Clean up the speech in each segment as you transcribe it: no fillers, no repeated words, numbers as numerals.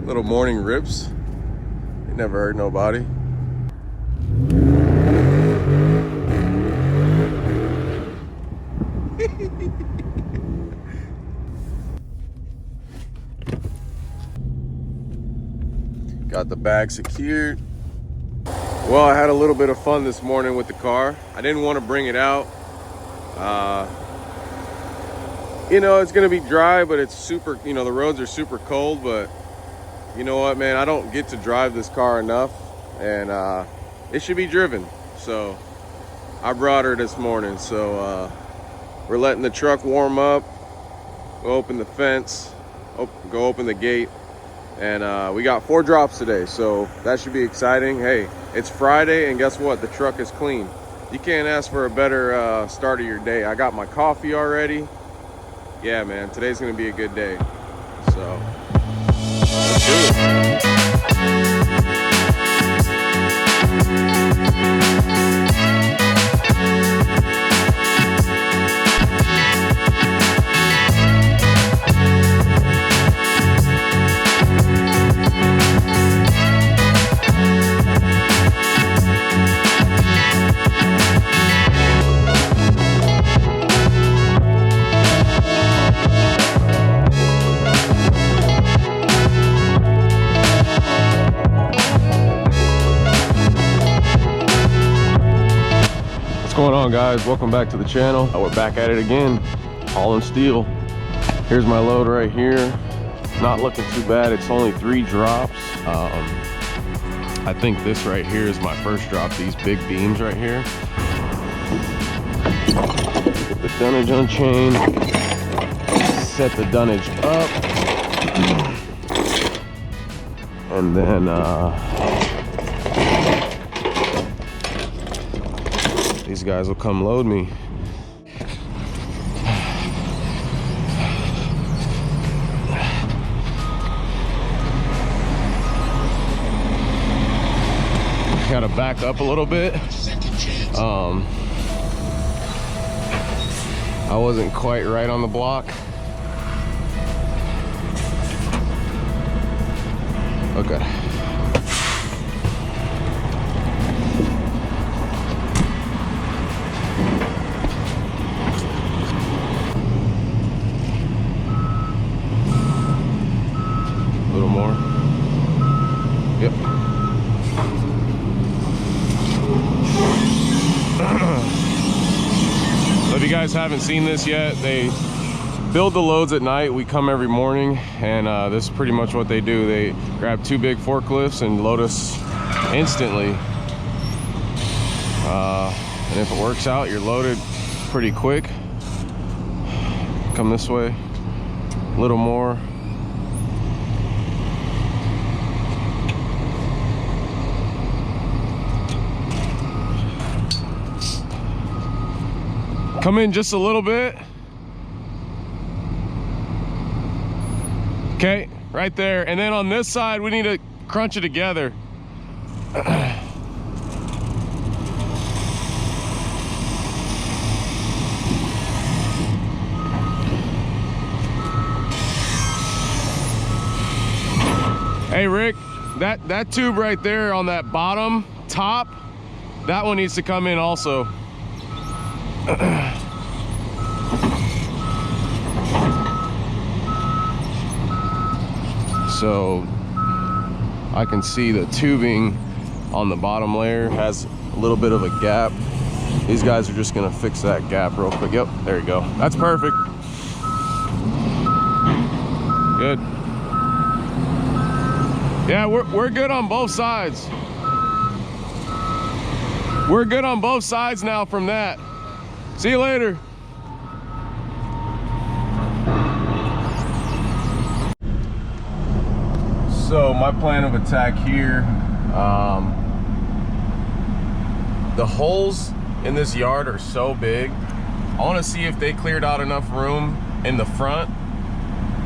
Little morning rips. It never hurt nobody. Got the bag secured. Well, I had a little bit of fun this morning with the car. I didn't want to bring it out. You know, it's gonna be dry, but it's super, you know, the roads are super cold, but you know what, man, I don't get to drive this car enough, and it should be driven. So I brought her this morning. So we're letting the truck warm up, go open the fence, go open the gate, and we got 4 drops today, so that should be exciting. Hey, it's Friday, and guess what? The truck is clean. You can't ask for a better start of your day. I got my coffee already. Yeah, man, today's gonna be a good day. So let's do it. What's going on, guys? Welcome back to the channel. We're back at it again, hauling steel. Here's my load right here. Not looking too bad. It's only 3 drops. I think this right here is my first drop. These big beams right here. Get the dunnage unchained. Set the dunnage up, and then these guys will come load me. Gotta back up a little bit. I wasn't quite right on the block. Okay. Yep. So if you guys haven't seen this yet, they build the loads at night. We come every morning, and this is pretty much what they do. They grab 2 big forklifts and load us instantly. And if it works out, you're loaded pretty quick. Come this way, a little more. Come in just a little bit. Okay, right there. And then on this side, we need to crunch it together. Hey, Rick, that tube right there on that bottom top, that one needs to come in also. So I can see the tubing on the bottom layer has a little bit of a gap. These guys are just gonna fix that gap real quick. Yep, there you go. That's perfect. Good. Yeah, we're good on both sides. We're good on both sides now from that. See you later. So my plan of attack here, the holes in this yard are so big. I want to see if they cleared out enough room in the front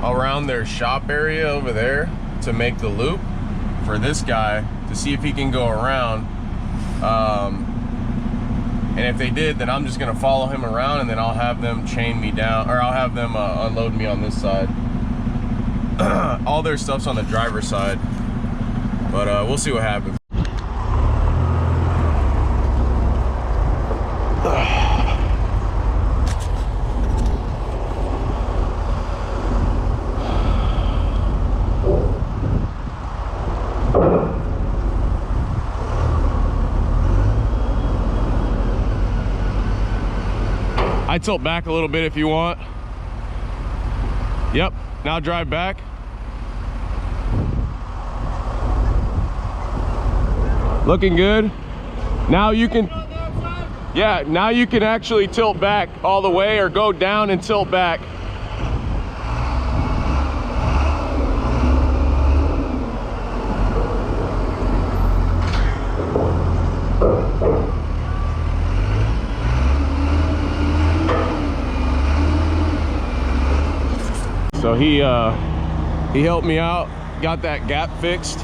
around their shop area over there to make the loop for this guy, to see if he can go around. And if they did, then I'm just gonna follow him around, and then I'll have them chain me down, or I'll have them unload me on this side. all their stuff's on the driver's side, but we'll see what happens. I tilt back a little bit if you want. Yep, now drive back. Looking good. Now you can, yeah, now you can actually tilt back all the way or go down and tilt back. So he helped me out, got that gap fixed.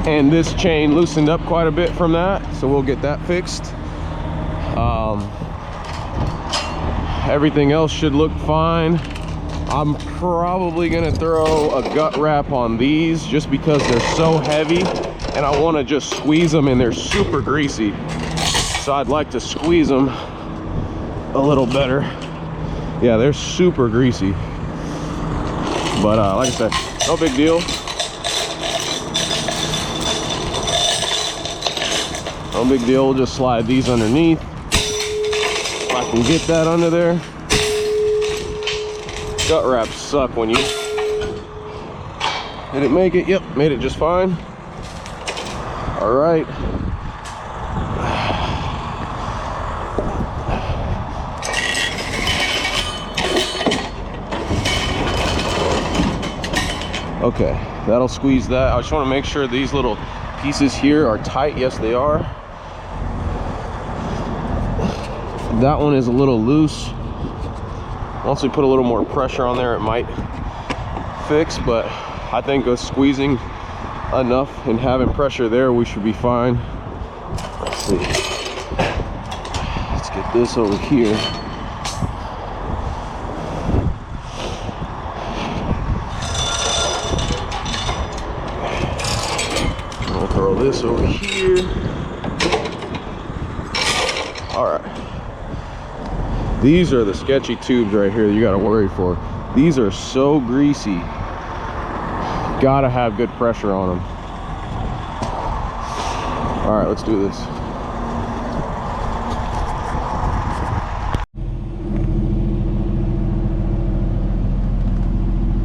And this chain loosened up quite a bit from that, so we'll get that fixed. Everything else should look fine. I'm probably gonna throw a gut wrap on these just because they're so heavy and I want to just squeeze them, and they're super greasy, so I'd like to squeeze them a little better. Yeah, they're super greasy, but like I said, no big deal. No big deal. We'll just slide these underneath if I can get that under there. Gut wraps suck when you... Did it make it? Yep, made it just fine. All right. Okay, that'll squeeze that. I just want to make sure these little pieces here are tight. Yes, they are. That one is a little loose. Once we put a little more pressure on there, it might fix, but I think with squeezing enough and having pressure there, we should be fine. Let's see. Let's get this over here. I'll throw this over here. All right. These are the sketchy tubes right here that you got to worry for. These are so greasy. Gotta have good pressure on them. All right, let's do this.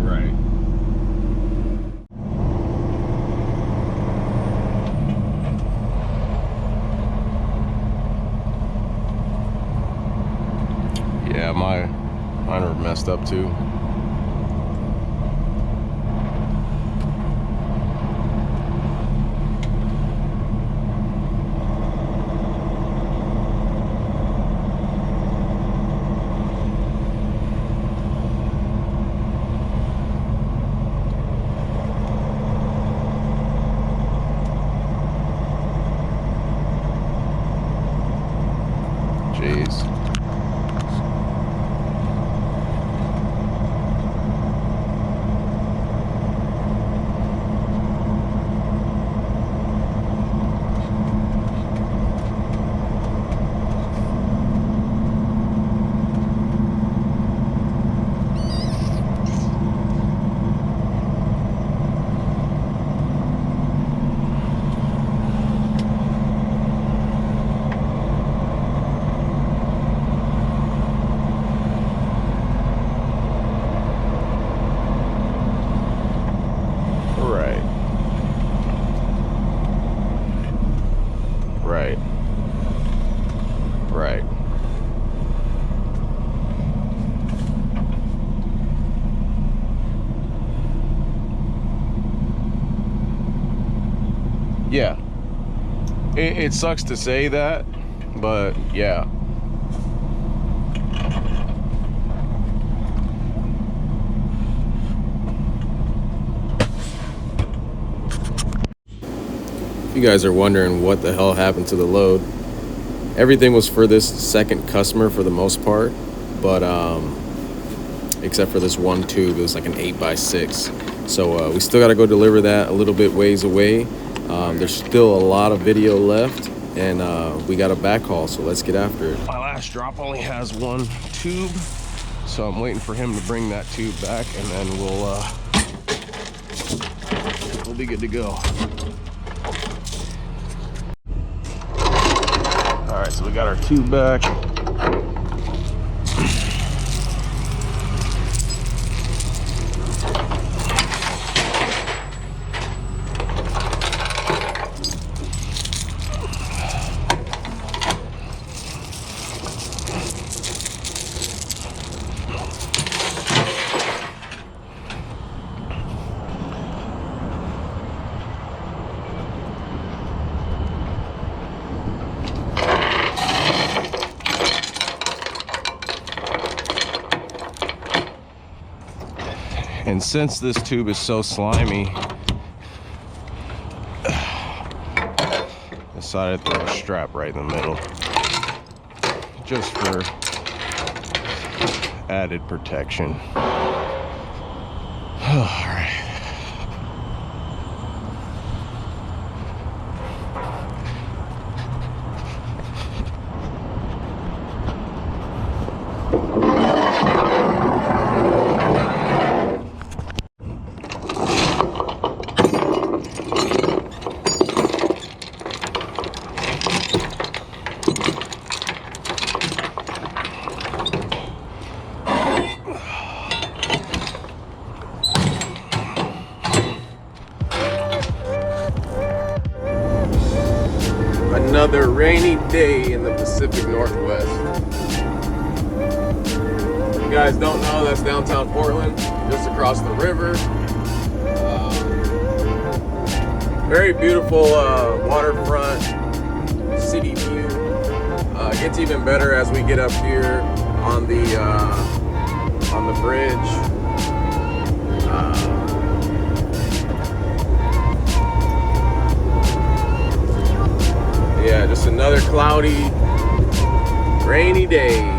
Right. Yeah, mine are messed up too. Jeez. Right. Right. Yeah. It sucks to say that, but yeah. If you guys are wondering what the hell happened to the load, everything was for this second customer for the most part, but except for this one tube. It was like an 8x6. So we still got to go deliver that a little bit ways away. There's still a lot of video left, and we got a backhaul, so let's get after it. My last drop only has one tube, so I'm waiting for him to bring that tube back, and then we'll be good to go. All right, so we got our tube back. And since this tube is so slimy, I decided to throw a strap right in the middle, just for added protection. All right. Another rainy day in the Pacific Northwest. If you guys don't know, that's downtown Portland, just across the river. Very beautiful waterfront city view. It gets even better as we get up here on the bridge. Yeah, just another cloudy, rainy day.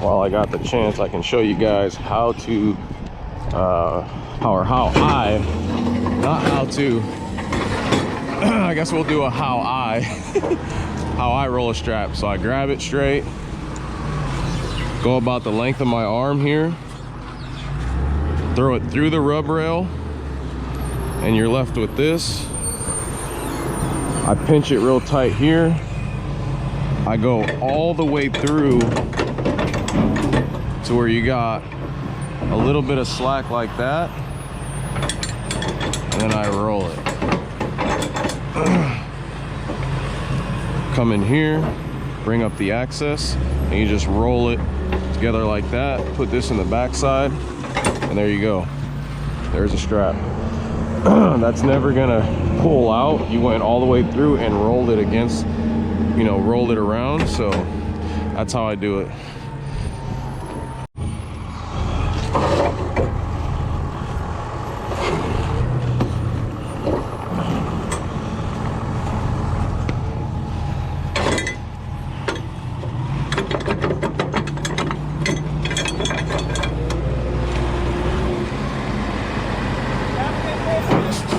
While I got the chance, I can show you guys how to, I guess we'll do a how I roll a strap. So I grab it straight, go about the length of my arm here, throw it through the rub rail, and you're left with this. I pinch it real tight here. I go all the way through to where you got a little bit of slack like that, and then I roll it. Come in here, bring up the axis, and you just roll it together like that. Put this in the backside, and there you go. There's a strap. That's never gonna pull out. You went all the way through and rolled it against, you know, rolled it around. So that's how I do it.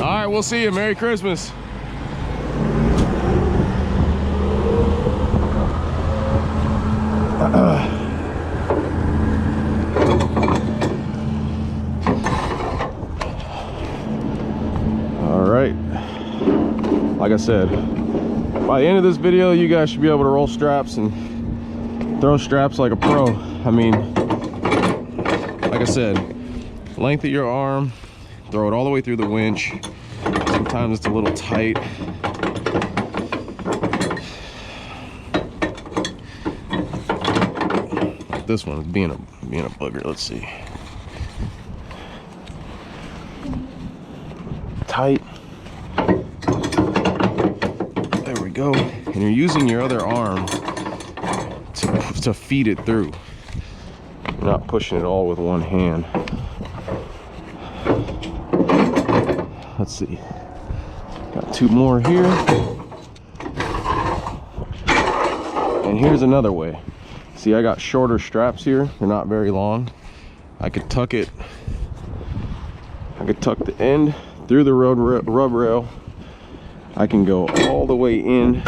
All right, we'll see you. Merry Christmas. All right, like I said, by the end of this video, you guys should be able to roll straps and throw straps like a pro. I mean, like I said, length of your arm, throw it all the way through the winch. Sometimes it's a little tight. This one is being a booger. Let's see. Tight. There we go. And you're using your other arm to feed it through. You're not pushing it all with one hand. Let's see. Got two more here. And here's another way. See, I got shorter straps here. They're not very long. I could tuck it. I could tuck the end through the rub rail. I can go all the way in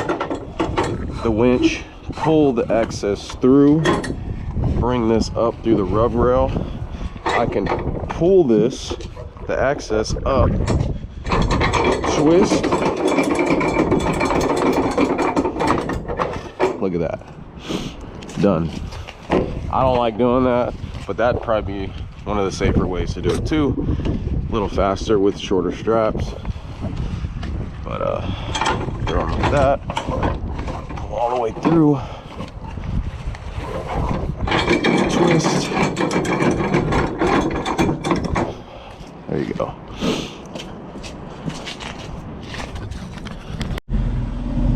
the winch, pull the excess through, bring this up through the rub rail. I can pull this, the excess up, twist. Look at that. Done. I don't like doing that, but that'd probably be one of the safer ways to do it too. A little faster with shorter straps. But throw them like that. Pull all the way through. Twist. There you go.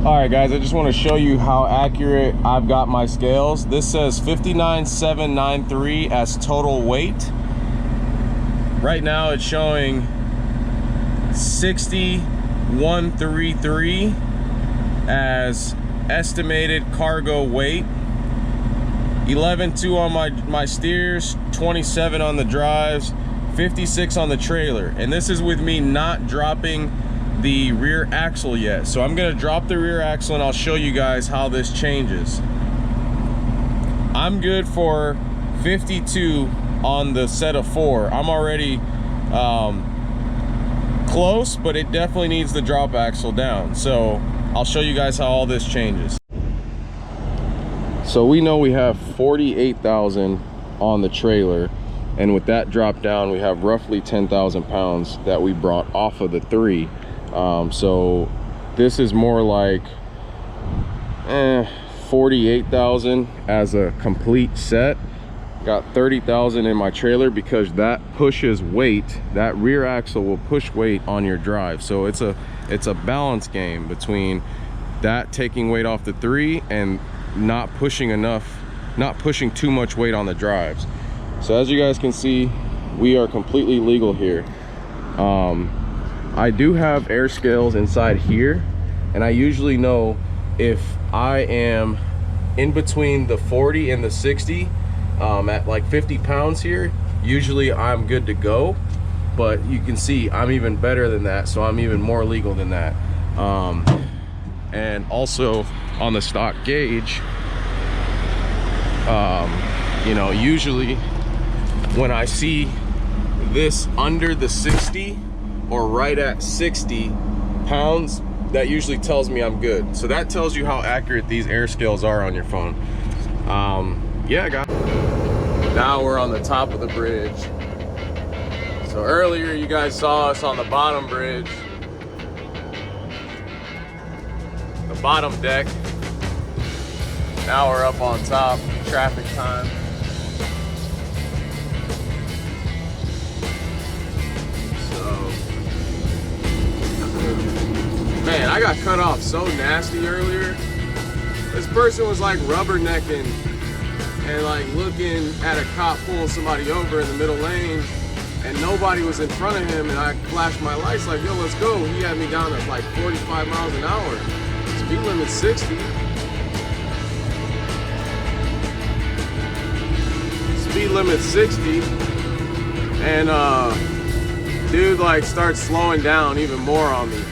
All right, guys, I just want to show you how accurate I've got my scales. This says 59,793 as total weight. Right now it's showing 60,133 as estimated cargo weight. 11.2 on my steers, 27 on the drives, 56 on the trailer. And this is with me not dropping the rear axle yet. So I'm gonna drop the rear axle and I'll show you guys how this changes. I'm good for 52 on the set of 4. I'm already close, but it definitely needs the drop axle down. So I'll show you guys how all this changes. So we know we have 48,000 on the trailer, and with that drop down we have roughly 10,000 pounds that we brought off of the 3. So this is more like 48,000 as a complete set. Got 30,000 in my trailer because that pushes weight. That rear axle will push weight on your drive. So it's a balance game between that taking weight off the 3 and not pushing too much weight on the drives. So as you guys can see, we are completely legal here. I do have air scales inside here, and I usually know if I am in between the 40 and the 60 at like 50 pounds here, usually I'm good to go. But you can see I'm even better than that, so I'm even more legal than that. And also on the stock gauge, you know, usually when I see this under the 60 or right at 60 pounds, that usually tells me I'm good. So that tells you how accurate these air scales are on your phone. Yeah, guys. Now we're on the top of the bridge. So earlier you guys saw us on the bottom bridge, the bottom deck. Now we're up on top, traffic time. So, man, I got cut off so nasty earlier. This person was like rubbernecking and like looking at a cop pulling somebody over in the middle lane, and nobody was in front of him, and I flashed my lights like, yo, let's go. He had me down at like 45 miles an hour. Speed limit 60. Speed limit 60. And dude like starts slowing down even more on me.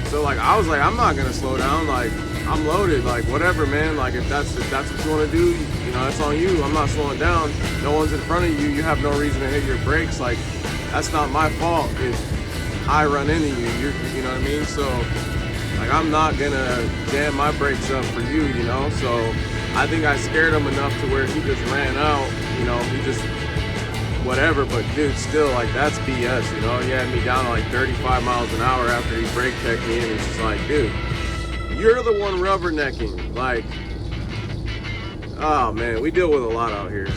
So like I was like, I'm not gonna slow down, like I'm loaded, like whatever, man. Like if that's what you want to do, you know, that's on you. I'm not slowing down. No one's in front of you. You have no reason to hit your brakes. Like that's not my fault if I run into you. You know what I mean? So like I'm not gonna jam my brakes up for you, you know. So I think I scared him enough to where he just ran out. You know, he just whatever. But dude, still like that's BS. You know, he had me down to like 35 miles an hour after he brake checked me, and it's just like, dude, you're the one rubbernecking. Like, oh man, we deal with a lot out here.